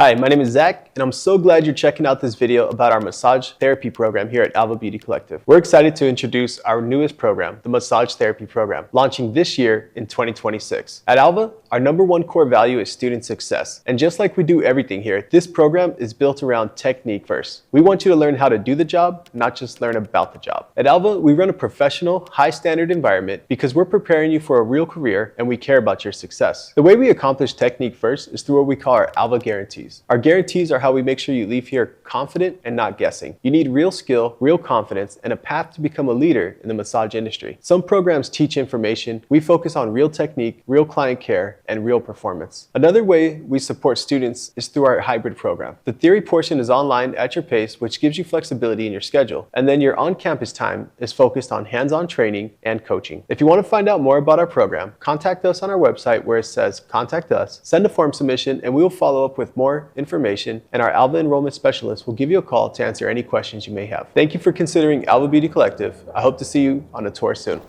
Hi, my name is Zach, and I'm so glad you're checking out this video about our massage therapy program here at Alva Beauty Collective. We're excited to introduce our newest program, the Massage Therapy Program, launching this year in 2026. At Alva, our #1 core value is student success. And just like we do everything here, this program is built around technique first. We want you to learn how to do the job, not just learn about the job. At Alva, we run a professional, high-standard environment because we're preparing you for a real career and we care about your success. The way we accomplish technique first is through what we call our Alva guarantees. Our guarantees are how we make sure you leave here confident and not guessing. You need real skill, real confidence, and a path to become a leader in the massage industry. Some programs teach information. We focus on real technique, real client care, and real performance. Another way we support students is through our hybrid program. The theory portion is online at your pace, which gives you flexibility in your schedule. And then your on-campus time is focused on hands-on training and coaching. If you want to find out more about our program, contact us on our website where it says Contact Us, send a form submission, and we will follow up with more information, and our Alva enrollment specialist will give you a call to answer any questions you may have. Thank you for considering Alva Beauty Collective. I hope to see you on a tour soon.